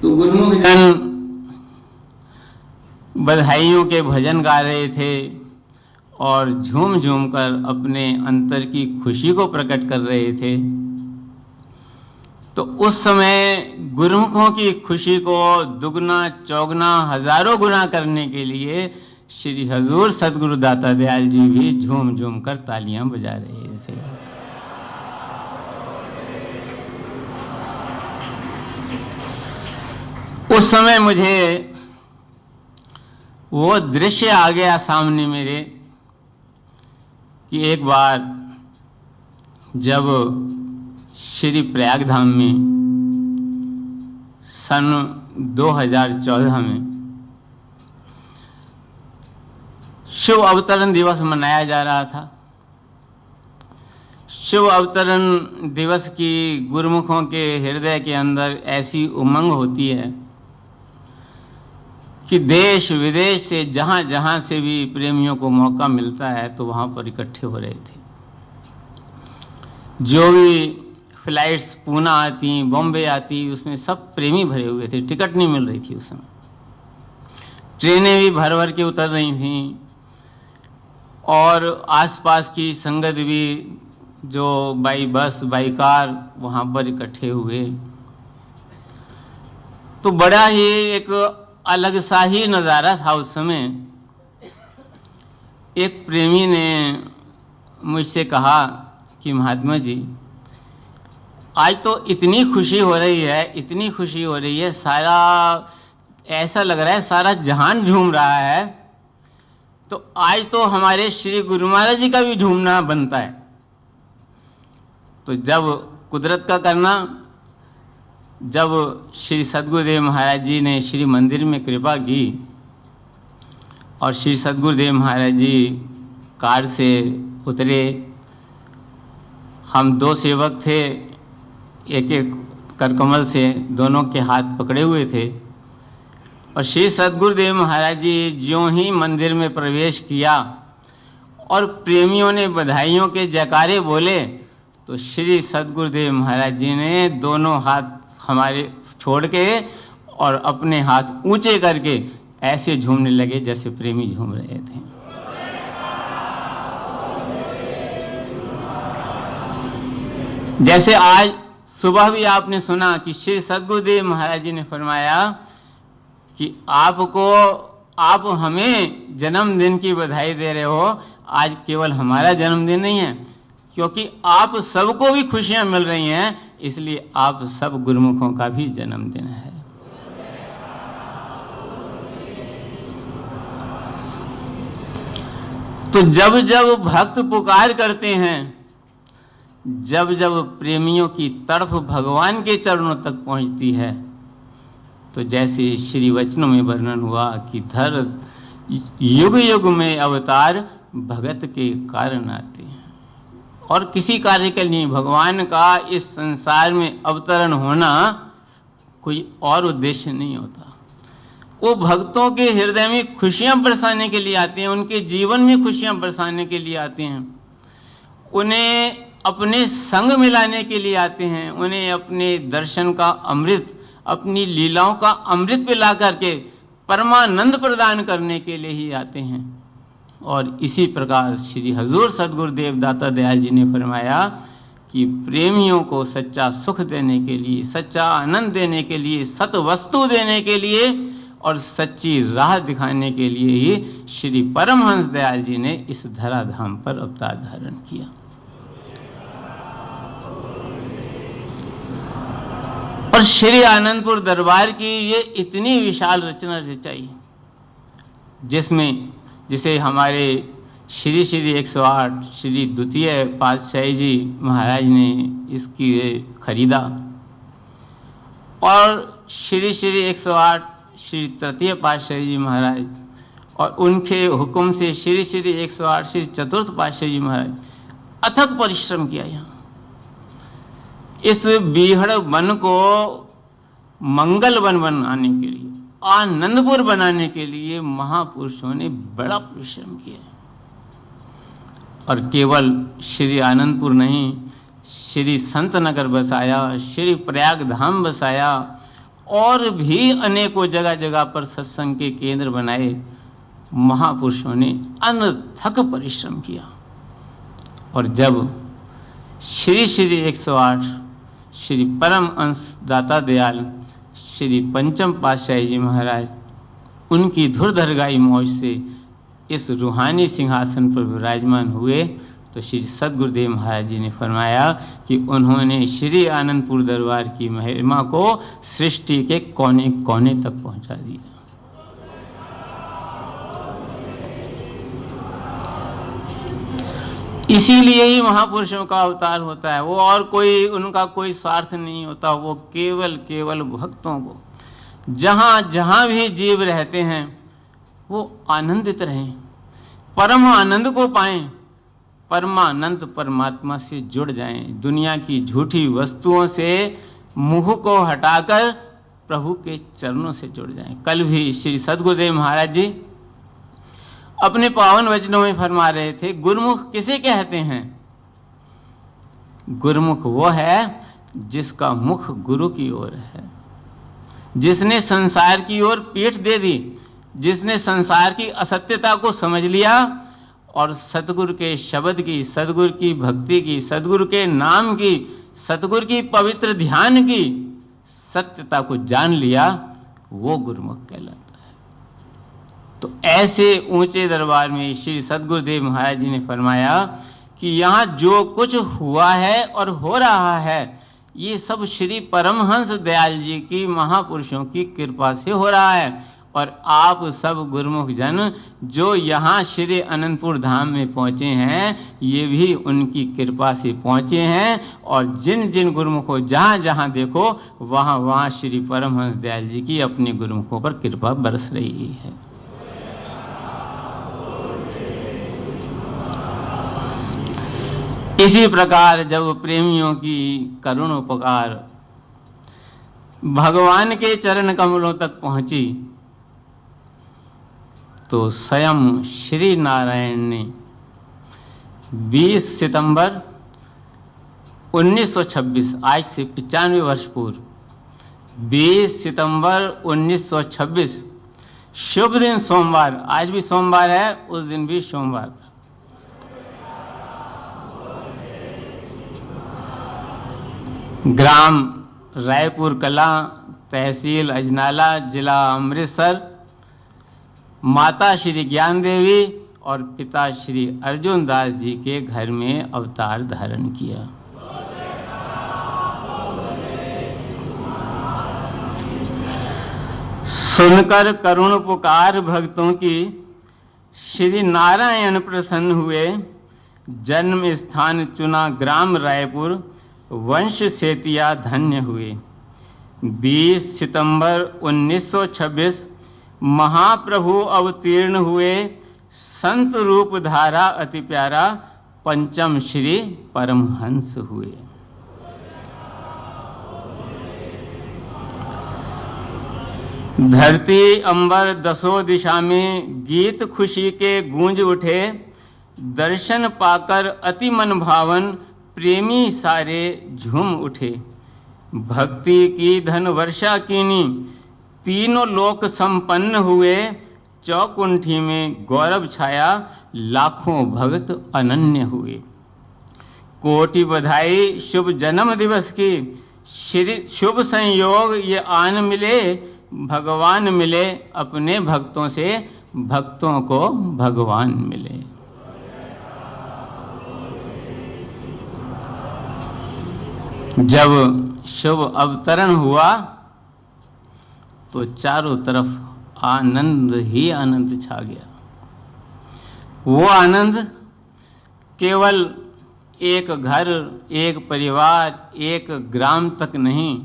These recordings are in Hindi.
तो गुरुमुख जन बधाइयों के भजन गा रहे थे और झूम झूम कर अपने अंतर की खुशी को प्रकट कर रहे थे। तो उस समय गुरुमुखों की खुशी को दुगना चौगना हजारों गुना करने के लिए श्री हजूर सदगुरु दाता दयाल जी भी झूम झूम कर तालियां बजा रहे थे। उस समय मुझे वो दृश्य आ गया सामने मेरे कि एक बार जब श्री प्रयागधाम में सन 2014 में शिव अवतरण दिवस मनाया जा रहा था। शिव अवतरण दिवस की गुरुमुखों के हृदय के अंदर ऐसी उमंग होती है कि देश विदेश से जहां जहां से भी प्रेमियों को मौका मिलता है तो वहां पर इकट्ठे हो रहे थे। जो भी फ्लाइट्स पूना आती, बॉम्बे आती, उसमें सब प्रेमी भरे हुए थे। टिकट नहीं मिल रही थी उस समय। ट्रेनें भी भर भर के उतर रही थीं और आसपास की संगत भी जो बाई बस बाई कार वहां पर इकट्ठे हुए। तो बड़ा ही एक अलग सा ही नजारा था उस समय। एक प्रेमी ने मुझसे कहा कि महात्मा जी, आज तो इतनी खुशी हो रही है, इतनी खुशी हो रही है, सारा ऐसा लग रहा है सारा जहान झूम रहा है, तो आज तो हमारे श्री गुरु महाराज जी का भी झूमना बनता है। तो जब कुदरत का करना, जब श्री सद्गुरुदेव महाराज जी ने श्री मंदिर में कृपा की और श्री सद्गुरुदेव महाराज जी कार से उतरे, हम दो सेवक थे, एक एक करकमल से दोनों के हाथ पकड़े हुए थे और श्री सद्गुरुदेव महाराज जी ज्यों ही मंदिर में प्रवेश किया और प्रेमियों ने बधाइयों के जयकारे बोले तो श्री सद्गुरुदेव महाराज जी ने दोनों हाथ हमारे छोड़ के और अपने हाथ ऊंचे करके ऐसे झूमने लगे जैसे प्रेमी झूम रहे थे। जैसे आज सुबह भी आपने सुना कि श्री सद्गुरुदेव महाराज जी ने फरमाया कि आप हमें जन्मदिन की बधाई दे रहे हो। आज केवल हमारा जन्मदिन नहीं है, क्योंकि आप सबको भी खुशियां मिल रही हैं, इसलिए आप सब गुरुमुखों का भी जन्मदिन है। तो जब जब भक्त पुकार करते हैं, जब जब प्रेमियों की तड़फ भगवान के चरणों तक पहुंचती है, तो जैसे श्री वचनों में वर्णन हुआ कि धर युग युग में अवतार भगत के कारण आते हैं। और किसी कार्य के लिए भगवान का इस संसार में अवतरण होना कोई और उद्देश्य नहीं होता। वो भक्तों के हृदय में खुशियां बरसाने के लिए आते हैं, उनके जीवन में खुशियां बरसाने के लिए आते हैं, उन्हें अपने संग मिलाने के लिए आते हैं, उन्हें अपने दर्शन का अमृत, अपनी लीलाओं का अमृत पिला करके परमानंद प्रदान करने के लिए ही आते हैं। और इसी प्रकार श्री हजूर सद्गुरुदेव दाता दयाल जी ने फरमाया कि प्रेमियों को सच्चा सुख देने के लिए, सच्चा आनंद देने के लिए, सत वस्तु देने के लिए और सच्ची राह दिखाने के लिए ही श्री परमहंस दयाल जी ने इस धराधाम पर अवतार धारण किया। और श्री आनंदपुर दरबार की ये इतनी विशाल रचना रचाई, जिसे हमारे श्री श्री 108 श्री द्वितीय पातशाही जी महाराज ने इसकी खरीदा और श्री श्री 108 श्री तृतीय पातशाही जी महाराज और उनके हुक्म से श्री श्री 108 श्री चतुर्थ पातशाही जी महाराज अथक परिश्रम किया। यहाँ इस बीहड़ वन को मंगल वन बनाने के लिए, आनंदपुर बनाने के लिए महापुरुषों ने बड़ा परिश्रम किया। और केवल श्री आनंदपुर नहीं, श्री संत नगर बसाया, श्री प्रयाग धाम बसाया और भी अनेकों जगह जगह पर सत्संग के केंद्र बनाए। महापुरुषों ने अनथक परिश्रम किया। और जब श्री श्री 108 श्री परम अंश दाता दयाल श्री पंचम पातशाही जी महाराज उनकी धुरधरगाई मौज से इस रूहानी सिंहासन पर विराजमान हुए, तो श्री सद्गुरुदेव महाराज जी ने फरमाया कि उन्होंने श्री आनंदपुर दरबार की महिमा को सृष्टि के कोने कोने तक पहुंचा दिया। इसीलिए ही महापुरुषों का अवतार होता है। वो और कोई उनका कोई स्वार्थ नहीं होता, वो केवल भक्तों को जहां जहां भी जीव रहते हैं वो आनंदित रहें, परम आनंद को पाएं, परमानंद परमात्मा से जुड़ जाएं, दुनिया की झूठी वस्तुओं से मुंह को हटाकर प्रभु के चरणों से जुड़ जाएं। कल भी श्री सद्गुरुदेव महाराज जी अपने पावन वचनों में फरमा रहे थे, गुरुमुख किसे कहते हैं? गुरुमुख वो है जिसका मुख गुरु की ओर है, जिसने संसार की ओर पीठ दे दी, जिसने संसार की असत्यता को समझ लिया और सतगुरु के शब्द की, सतगुरु की भक्ति की, सतगुरु के नाम की, सतगुरु की पवित्र ध्यान की सत्यता को जान लिया, वो गुरुमुख कहलाता है। तो ऐसे ऊंचे दरबार में श्री सद्गुरुदेव महाराज जी ने फरमाया कि यहां जो कुछ हुआ है और हो रहा है ये सब श्री परमहंस दयाल जी की महापुरुषों की कृपा से हो रहा है। और आप सब गुरुमुख जन जो यहाँ श्री अनंतपुर धाम में पहुंचे हैं ये भी उनकी कृपा से पहुंचे हैं। और जिन जिन गुरुमुखों जहां जहां देखो वहां वहां श्री परमहंस दयाल जी की अपने गुरुमुखों पर कृपा बरस रही है। इसी प्रकार जब प्रेमियों की करुण उपकार भगवान के चरण कमलों तक पहुंची तो स्वयं श्री नारायण ने 20 सितंबर 1926, आज से 95 वर्ष पूर्व 20 सितंबर 1926 शुभ दिन सोमवार, आज भी सोमवार है, उस दिन भी सोमवार था। ग्राम रायपुर कला, तहसील अजनाला, जिला अमृतसर, माता श्री ज्ञान देवी और पिता श्री अर्जुन दास जी के घर में अवतार धारण किया। सुनकर करुण पुकार भक्तों की श्री नारायण प्रसन्न हुए। जन्म स्थान चुना ग्राम रायपुर, वंश सेतिया धन्य हुए। 20 सितंबर 1926 महाप्रभु अवतीर्ण हुए। संत रूप धारा अति प्यारा, पंचम श्री परमहंस हुए। धरती अंबर दसों दिशा में गीत खुशी के गूंज उठे। दर्शन पाकर अति मन भावन प्रेमी सारे झूम उठे। भक्ति की धन वर्षा कीनी, तीनों लोक संपन्न हुए। चौकुंठी में गौरव छाया, लाखों भक्त अनन्य हुए। कोटि बधाई शुभ जन्म दिवस की, शुभ संयोग ये आन मिले। भगवान मिले अपने भक्तों से, भक्तों को भगवान मिले। जब शुभ अवतरण हुआ तो चारों तरफ आनंद ही आनंद छा गया। वो आनंद केवल एक घर, एक परिवार, एक ग्राम तक नहीं,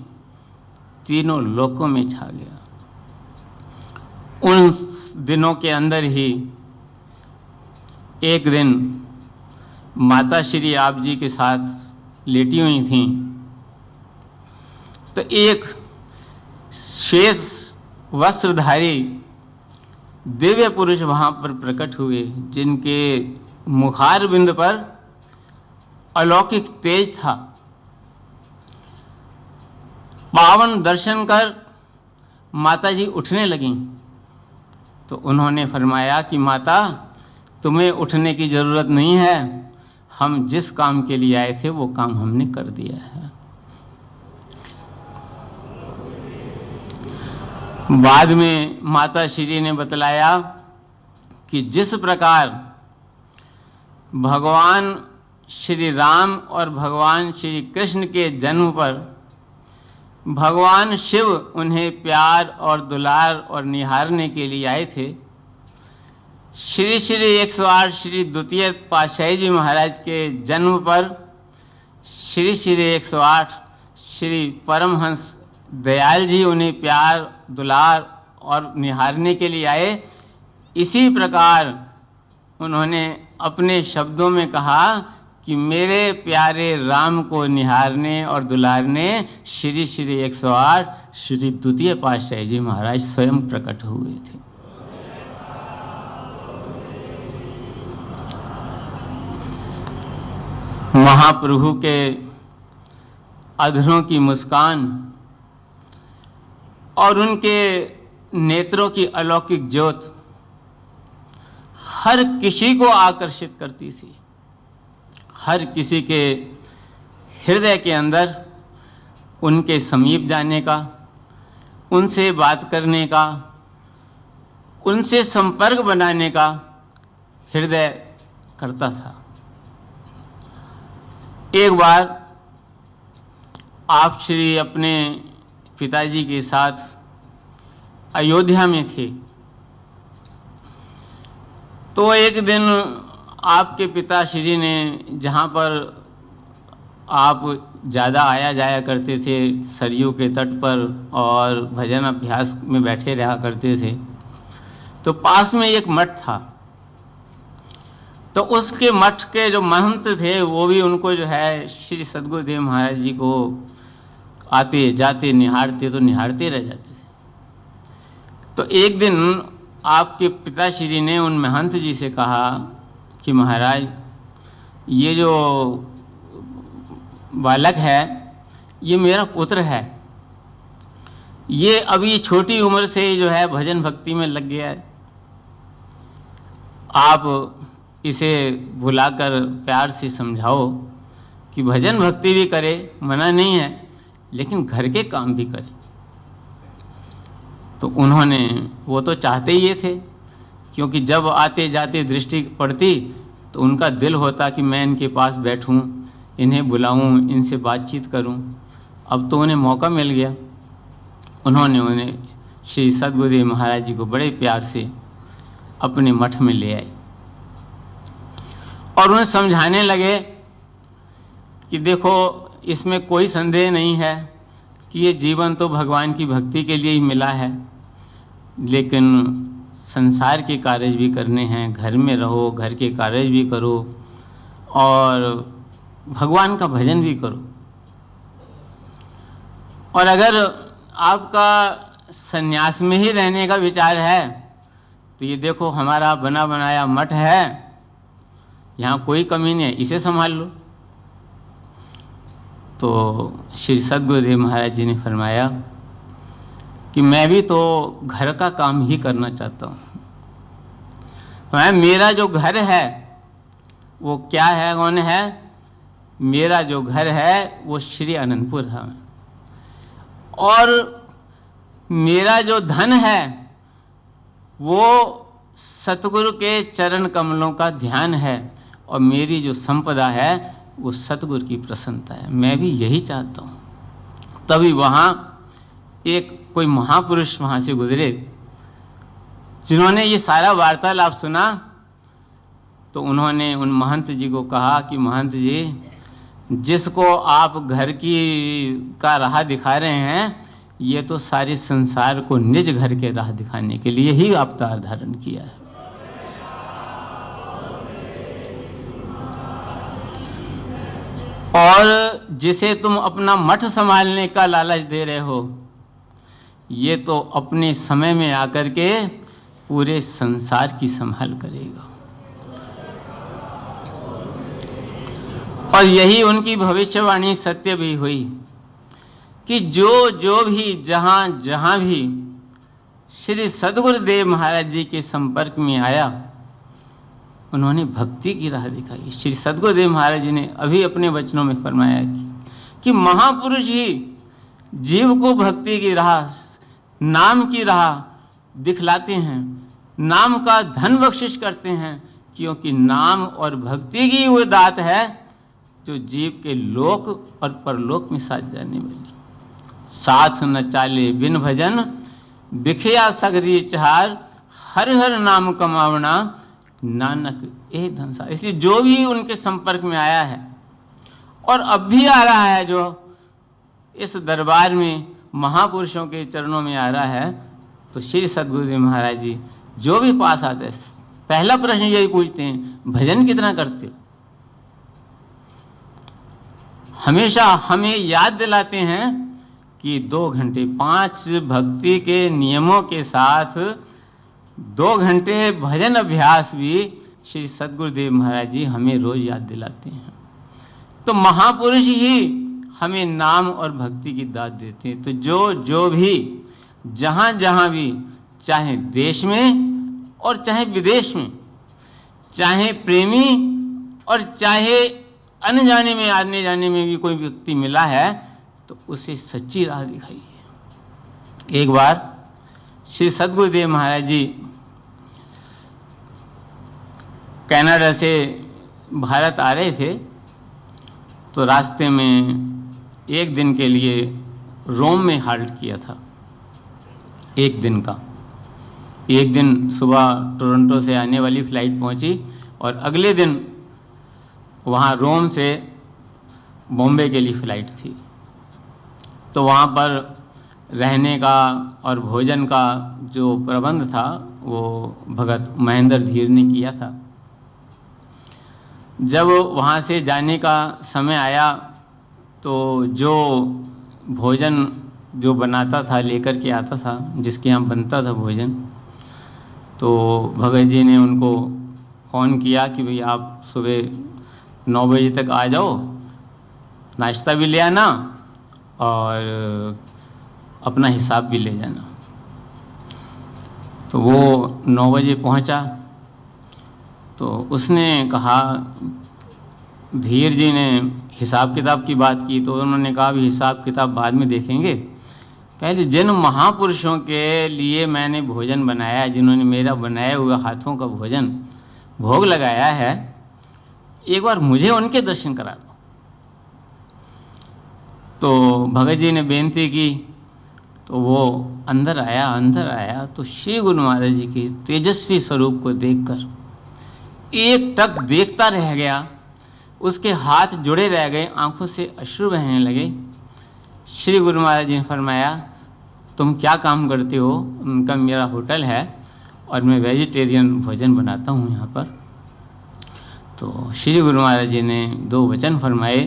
तीनों लोकों में छा गया। उन दिनों के अंदर ही एक दिन माता श्री आप जी के साथ लेटी हुई थीं, तो एक श्वेत वस्त्रधारी दिव्य पुरुष वहां पर प्रकट हुए, जिनके मुखार बिंद पर अलौकिक तेज था। पावन दर्शन कर माता जी उठने लगीं तो उन्होंने फरमाया कि माता, तुम्हें उठने की जरूरत नहीं है, हम जिस काम के लिए आए थे वो काम हमने कर दिया है। बाद में माता श्री ने बतलाया कि जिस प्रकार भगवान श्री राम और भगवान श्री कृष्ण के जन्म पर भगवान शिव उन्हें प्यार और दुलार और निहारने के लिए आए थे, श्री श्री 108 श्री द्वितीय पातशाही जी महाराज के जन्म पर श्री श्री 108 श्री परमहंस दयाल जी उन्हें प्यार दुलार और निहारने के लिए आए। इसी प्रकार उन्होंने अपने शब्दों में कहा कि मेरे प्यारे राम को निहारने और दुलारने श्री श्री 108 श्री द्वितीय पातशाही जी महाराज स्वयं प्रकट हुए थे। महाप्रभु के अधरों की मुस्कान और उनके नेत्रों की अलौकिक ज्योत हर किसी को आकर्षित करती थी। हर किसी के हृदय के अंदर उनके समीप जाने का, उनसे बात करने का, उनसे संपर्क बनाने का हृदय करता था। एक बार आप श्री अपने पिताजी के साथ अयोध्या में थे, तो एक दिन आपके पिताश्री ने, जहाँ पर आप ज़्यादा आया जाया करते थे सरयू के तट पर और भजन अभ्यास में बैठे रहा करते थे, तो पास में एक मठ था। तो उसके मठ के जो महंत थे वो भी उनको जो है श्री सद्गुरुदेव महाराज जी को आते जाते निहारते तो निहारते रह जाते थे। तो एक दिन आपके पिताश्री ने उन महंत जी से कहा कि महाराज, ये जो बालक है ये मेरा पुत्र है, ये अभी छोटी उम्र से जो है भजन भक्ति में लग गया है, आप इसे बुलाकर प्यार से समझाओ कि भजन भक्ति भी करे, मना नहीं है, लेकिन घर के काम भी करे। तो उन्होंने, वो तो चाहते ही ये थे, क्योंकि जब आते जाते दृष्टि पड़ती तो उनका दिल होता कि मैं इनके पास बैठूं, इन्हें बुलाऊं, इनसे बातचीत करूं। अब तो उन्हें मौका मिल गया। उन्होंने उन्हें श्री सद्गुरुदेव महाराज जी को बड़े प्यार से अपने मठ में ले आए और उन्हें समझाने लगे कि देखो, इसमें कोई संदेह नहीं है कि ये जीवन तो भगवान की भक्ति के लिए ही मिला है, लेकिन संसार के कार्य भी करने हैं, घर में रहो, घर के कार्य भी करो और भगवान का भजन भी करो। और अगर आपका संन्यास में ही रहने का विचार है तो ये देखो, हमारा बना बनाया मठ है, यहाँ कोई कमी नहीं है, इसे संभाल लो। तो श्री सद्गुरुदेव महाराज जी ने फरमाया कि मैं भी तो घर का काम ही करना चाहता हूँ। मेरा जो घर है वो क्या है, कौन है? मेरा जो घर है वो श्री अनंतपुर धाम है, और मेरा जो धन है वो सतगुरु के चरण कमलों का ध्यान है, और मेरी जो संपदा है वो सतगुरु की प्रसन्नता है। मैं भी यही चाहता हूँ। तभी वहाँ एक कोई महापुरुष वहाँ से गुजरे जिन्होंने ये सारा वार्तालाप सुना। तो उन्होंने उन महंत जी को कहा कि महंत जी, जिसको आप घर का राह दिखा रहे हैं, ये तो सारे संसार को निज घर के राह दिखाने के लिए ही अवतार धारण किया है। और जिसे तुम अपना मठ संभालने का लालच दे रहे हो, ये तो अपने समय में आकर के पूरे संसार की संभाल करेगा। और यही उनकी भविष्यवाणी सत्य भी हुई कि जो भी जहां भी श्री सद्गुरुदेव महाराज जी के संपर्क में आया, उन्होंने भक्ति की राह दिखाई। श्री सद्गुरुदेव महाराज जी ने अभी अपने वचनों में फरमाया कि महापुरुष ही जीव को भक्ति की राह, नाम की राह दिखलाते हैं, नाम का धन बख्शिश करते हैं, क्योंकि नाम और भक्ति की वो दात है जो जीव के लोक और परलोक में साथ जाने वाली। साथ न चाले बिन भजन, बिखया सगरी चार, हर हर नाम कमावना, नानक ए धनसार। इसलिए जो भी उनके संपर्क में आया है और अब भी आ रहा है, जो इस दरबार में महापुरुषों के चरणों में आ रहा है, तो श्री सद्गुरुदेव महाराज जी जो भी पास आते हैं, पहला प्रश्न यही पूछते हैं, भजन कितना करते हो? हमेशा हमें याद दिलाते हैं कि 2 घंटे 5 भक्ति के नियमों के साथ 2 घंटे भजन अभ्यास भी श्री सद्गुरुदेव महाराज जी हमें रोज याद दिलाते हैं। तो महापुरुष ही हमें नाम और भक्ति की दात देते हैं। तो जो भी जहां भी, चाहे देश में और चाहे विदेश में, चाहे प्रेमी और चाहे अनजाने में, आने जाने में भी कोई व्यक्ति मिला है, तो उसे सच्ची राह दिखाइए। एक बार श्री सद्गुरुदेव महाराज जी कनाडा से भारत आ रहे थे, तो रास्ते में 1 दिन के लिए रोम में हाल्ट किया था। 1 दिन का, 1 दिन सुबह टोरंटो से आने वाली फ्लाइट पहुंची और अगले दिन वहाँ रोम से बॉम्बे के लिए फ्लाइट थी। तो वहाँ पर रहने का और भोजन का जो प्रबंध था वो भगत महेंद्र धीर ने किया था। जब वहाँ से जाने का समय आया तो जो भोजन जो बनाता था, लेकर के आता था, जिसके यहाँ बनता था भोजन, तो भगत जी ने उनको फ़ोन किया कि भाई आप सुबह 9 बजे तक आ जाओ, नाश्ता भी ले आना और अपना हिसाब भी ले जाना। तो वो 9 बजे पहुंचा, तो उसने कहा, धीर जी ने हिसाब किताब की बात की, तो उन्होंने कहा भी हिसाब किताब बाद में देखेंगे, पहले जिन महापुरुषों के लिए मैंने भोजन बनाया, जिन्होंने मेरा बनाया हुआ हाथों का भोजन भोग लगाया है, एक बार मुझे उनके दर्शन करा दो। तो भगत जी ने बेनती की, तो वो अंदर आया तो श्री गुरु महाराज जी के तेजस्वी स्वरूप को देखकर एक टक देखता रह गया, उसके हाथ जुड़े रह गए, आंखों से अश्रु बहने लगे। श्री गुरु महाराज जी ने फरमाया, तुम क्या काम करते हो? उनका, मेरा होटल है और मैं वेजिटेरियन भोजन बनाता हूँ यहाँ पर। तो श्री गुरु महाराज जी ने 2 वचन फरमाए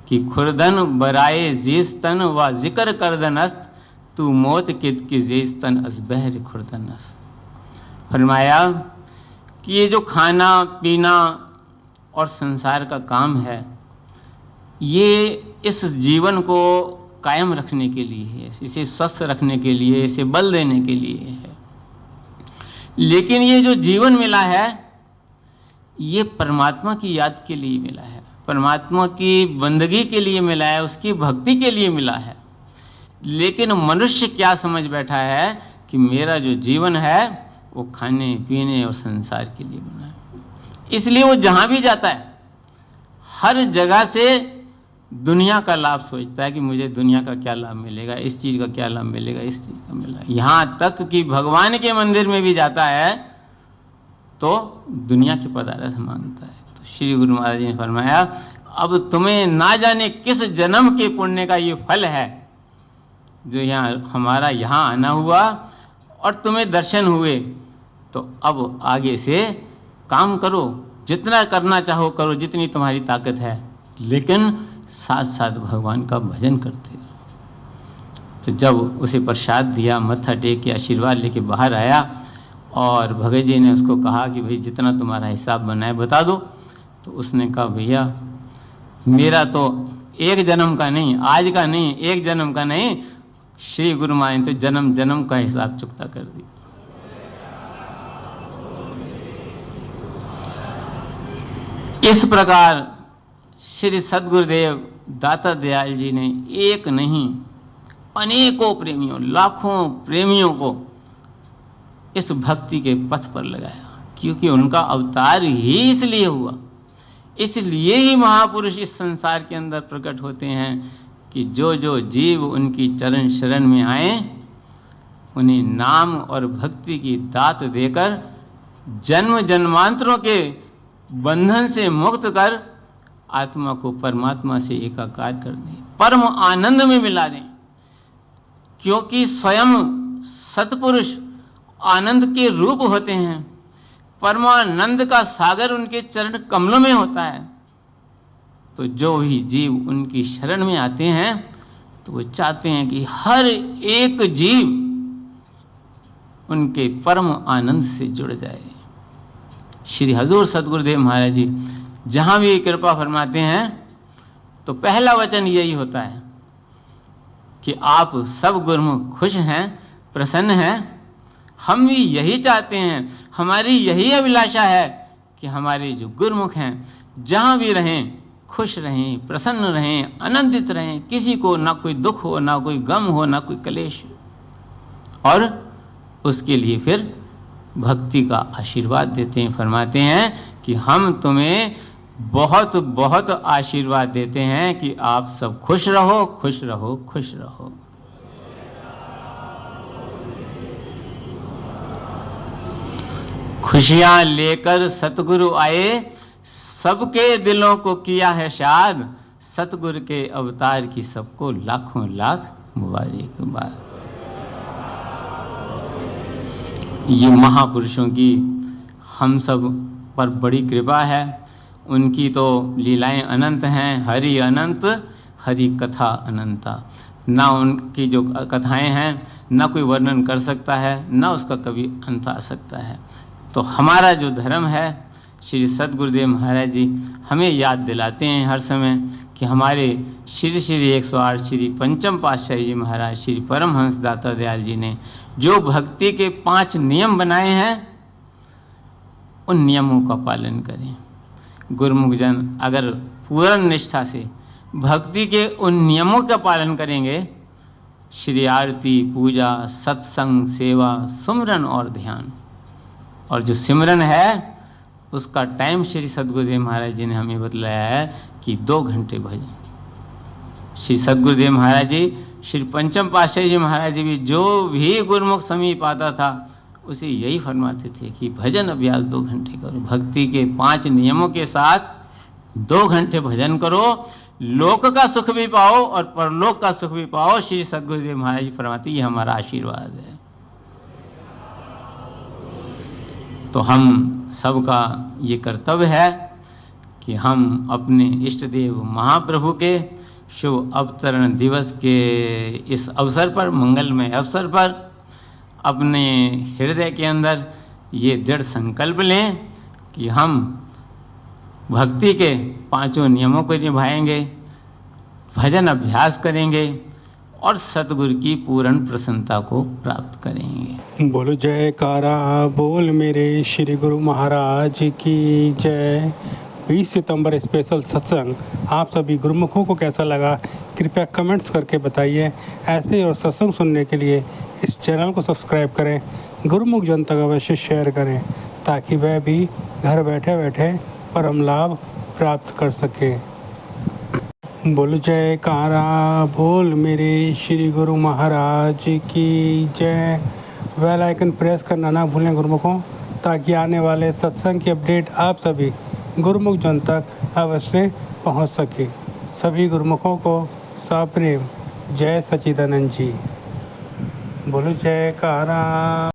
कि खुरदन बराए जीस्तन व जिक्र करदनस, तू मौत किद की जीस्तन असबहर खुरदनस। फरमाया कि ये जो खाना पीना और संसार का काम है, ये इस जीवन को कायम रखने के लिए है, इसे स्वस्थ रखने के लिए, इसे बल देने के लिए है। लेकिन ये जो जीवन मिला है, ये परमात्मा की याद के लिए मिला है, परमात्मा की बंदगी के लिए मिला है, उसकी भक्ति के लिए मिला है। लेकिन मनुष्य क्या समझ बैठा है कि मेरा जो जीवन है वो खाने पीने और संसार के लिए बना है। इसलिए वो जहां भी जाता है, हर जगह से दुनिया का लाभ सोचता है कि मुझे दुनिया का क्या लाभ मिलेगा, इस चीज का क्या लाभ मिलेगा, इस चीज का मिलेगा। यहां तक कि भगवान के मंदिर में भी जाता है तो दुनिया के पदार्थ मांगता है। तो श्री गुरु महाराज जी ने फरमाया, अब तुम्हें ना जाने किस जन्म के पुण्य का ये फल है जो हमारा यहाँ आना हुआ और तुम्हें दर्शन हुए। तो अब आगे से काम करो, जितना करना चाहो करो, जितनी तुम्हारी ताकत है, लेकिन साथ साथ भगवान का भजन करते रहो। तो जब उसे प्रसाद दिया, मत्था टेक के आशीर्वाद लेके बाहर आया और भगत जी ने उसको कहा कि भाई जितना तुम्हारा हिसाब बना है बता दो। तो उसने कहा, भैया मेरा तो 1 जन्म का नहीं, आज का नहीं, 1 जन्म का नहीं, श्री गुरु महाराज ने तो जन्म जन्म का हिसाब चुकता कर दिया। इस प्रकार श्री सद्गुरुदेव दाता दयाल जी ने एक नहीं अनेकों प्रेमियों, लाखों प्रेमियों को इस भक्ति के पथ पर लगाया, क्योंकि उनका अवतार ही इसलिए हुआ। इसलिए ही महापुरुष इस संसार के अंदर प्रकट होते हैं कि जो जो जीव उनकी चरण शरण में आए उन्हें नाम और भक्ति की दात देकर जन्म जन्मांतरों के बंधन से मुक्त कर आत्मा को परमात्मा से एकाकार कर दें, परम आनंद में मिला दें। क्योंकि स्वयं सतपुरुष आनंद के रूप होते हैं, परमानंद का सागर उनके चरण कमलों में होता है। तो जो भी जीव उनकी शरण में आते हैं तो वो चाहते हैं कि हर एक जीव उनके परम आनंद से जुड़ जाए। श्री हजूर सतगुरुदेव महाराज जी जहां भी कृपा फरमाते हैं तो पहला वचन यही होता है कि आप सब गुरुमुख खुश हैं, प्रसन्न हैं। हम भी यही चाहते हैं, हमारी यही अभिलाषा है कि हमारे जो गुरुमुख हैं जहां भी रहें खुश रहें, प्रसन्न रहें, आनंदित रहें, किसी को ना कोई दुख हो, ना कोई गम हो, ना कोई क्लेश हो। और उसके लिए फिर भक्ति का आशीर्वाद देते हैं, फरमाते हैं कि हम तुम्हें बहुत बहुत आशीर्वाद देते हैं कि आप सब खुश रहो, खुश रहो, खुश रहो। खुशियां लेकर सतगुरु आए, सबके दिलों को किया है शाद, सतगुरु के अवतार की सबको लाखों लाख मुबारकबाद। ये महापुरुषों की हम सब पर बड़ी कृपा है। उनकी तो लीलाएं अनंत हैं, हरि अनंत, हरि कथा अनंता। ना उनकी जो कथाएं हैं ना कोई वर्णन कर सकता है, ना उसका कभी अंत आ सकता है। तो हमारा जो धर्म है, श्री सद्गुरुदेव महाराज जी हमें याद दिलाते हैं हर समय कि हमारे श्री श्री 108 श्री पंचम पातशाही जी महाराज श्री परमहंस दाता दयाल जी ने जो भक्ति के 5 नियम बनाए हैं, उन नियमों का पालन करें। गुरुमुख जन अगर पूर्ण निष्ठा से भक्ति के उन नियमों का पालन करेंगे, श्री आरती, पूजा, सत्संग, सेवा, सुमरन और ध्यान, और जो सिमरन है उसका टाइम श्री सद्गुरुदेव महाराज जी ने हमें बतलाया है कि 2 घंटे भजन। श्री सद्गुरुदेव महाराज जी, श्री पंचम पातशाही जी महाराज जी भी जो भी गुरुमुख समीप आता था उसे यही फरमाते थे कि भजन अभ्यास 2 घंटे करो, भक्ति के 5 नियमों के साथ 2 घंटे भजन करो, लोक का सुख भी पाओ और परलोक का सुख भी पाओ। श्री सद्गुरुदेव महाराज जी फरमाते ये हमारा आशीर्वाद है। तो हम सबका ये कर्तव्य है कि हम अपने इष्ट देव महाप्रभु के शुभ अवतरण दिवस के इस अवसर पर, मंगलमय अवसर पर, अपने हृदय के अंदर ये दृढ़ संकल्प लें कि हम भक्ति के 5 नियमों को निभाएंगे, भजन अभ्यास करेंगे और सतगुरु की पूर्ण प्रसन्नता को प्राप्त करेंगे। बोलो जयकारा बोल मेरे श्री गुरु महाराज की जय। 20 सितंबर स्पेशल सत्संग आप सभी गुरुमुखों को कैसा लगा कृपया कमेंट्स करके बताइए। ऐसे और सत्संग सुनने के लिए इस चैनल को सब्सक्राइब करें, गुरुमुख जन तक अवश्य शेयर करें ताकि वह भी घर बैठे बैठे परम लाभ प्राप्त कर सके। बोल जयकारा बोल मेरे श्री गुरु महाराज की जय। बेल आइकन प्रेस करना ना भूलें गुरुमुखों, ताकि आने वाले सत्संग की अपडेट आप सभी गुरुमुख जन तक अवश्य पहुंच सके। सभी गुरुमुखों को सप्रेम जय सच्चिदानंद जी। बोलो जयकारा।